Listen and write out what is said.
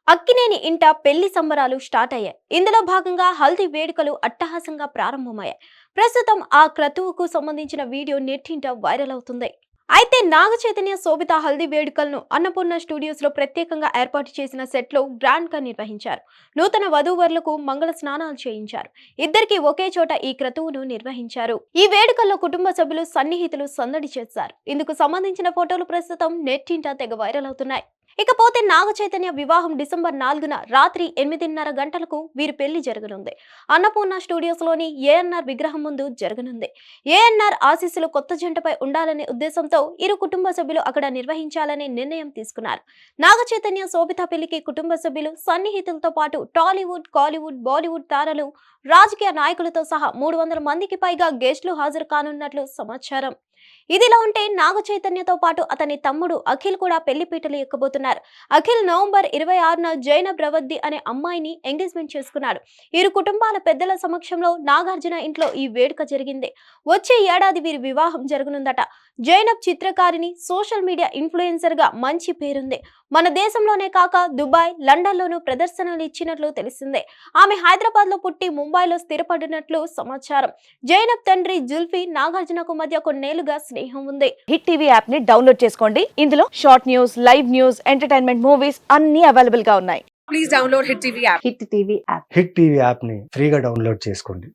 అక్కినేని ఇంట పెళ్లి సంబరాలు స్టార్ట్ అయ్యాయి. ఇందులో భాగంగా హల్దీ వేడుకలు అట్టహాసంగా ప్రారంభమయ్యాయి. ప్రస్తుతం ఆ క్రతువుకు సంబంధించిన వీడియో నెట్టింట వైరల్ అవుతుంది. అయితే నాగ చైతన్య శోభిత హల్దీ వేడుకలను అన్నపూర్ణ స్టూడియోస్ లో ప్రత్యేకంగా ఏర్పాటు చేసిన సెట్ లో గ్రాండ్ గా నిర్వహించారు. నూతన వధూవరులకు మంగళ స్నానాలు చేయించారు. ఇద్దరికి ఒకే చోట ఈ క్రతువును నిర్వహించారు. ఈ వేడుకల్లో కుటుంబ సభ్యులు సన్నిహితులు సందడి చేశారు. ఇందుకు సంబంధించిన ఫోటోలు ప్రస్తుతం నెట్టింట తెగ వైరల్ అవుతున్నాయి. ఇకపోతే నాగ చైతన్య వివాహం డిసెంబర్ 4న రాత్రి 8:30 గంటలకు వీరి పెళ్లి జరగనుంది. అన్నపూర్ణ స్టూడియోస్ లోని ఏఎన్ఆర్ విగ్రహం ముందు జరగనుంది. ఏఎన్ఆర్ ఆశీస్సులు కొత్త జంటపై ఉండాలనే ఉద్దేశంతో ఇరు కుటుంబ సభ్యులు అక్కడ నిర్వహించాలనే నిర్ణయం తీసుకున్నారు. నాగ చైతన్య శోభిత పెళ్లికి కుటుంబ సభ్యులు సన్నిహితులతో పాటు టాలీవుడ్, కాలీవుడ్, బాలీవుడ్ తారలు, రాజకీయ నాయకులతో సహా 300 మందికి పైగా గెస్టులు హాజరు కానున్నట్లు సమాచారం. ఇదిలా ఉంటే నాగ చైతన్యతో పాటు అతని తమ్ముడు అఖిల్ కూడా పెళ్లి పీటలు ఎక్కబోతున్నారు. అఖిల్ నవంబర్ 26న జైనబ్ రవద్ది అనే అమ్మాయిని ఎంగేజ్మెంట్ చేసుకున్నాడు. ఇరు కుటుంబాల పెద్దల సమక్షంలో నాగార్జున ఇంట్లో ఈ వేడుక జరిగింది. వచ్చే ఏడాది వీరి వివాహం జరగనుందట. జైనబ్ చిత్రకారిణి, సోషల్ మీడియా ఇన్ఫ్లుయెన్సర్ గా మంచి పేరుంది. మన దేశంలోనే కాక దుబాయ్, లండన్లోనూ ప్రదర్శనలు ఇచ్చినట్లు తెలిసిందే. ఆమె హైదరాబాద్ లో పుట్టి ముంబైలో స్థిరపడినట్లు సమాచారం. జైనబ్ తండ్రి జుల్ఫీ, నాగార్జునకు మధ్య కొన్నేళ్లుగా స్నేహం ఉంది. హిట్ టీవీ యాప్ ని డౌన్లోడ్ చేసుకోండి. ఇందులో short news, live news, entertainment movies అన్ని అవైలబుల్ గా ఉన్నాయి. Please download Hit TV app. Hit TV app. Hit TV యాప్ని ఫ్రీగా డౌన్లోడ్ చేసుకోండి.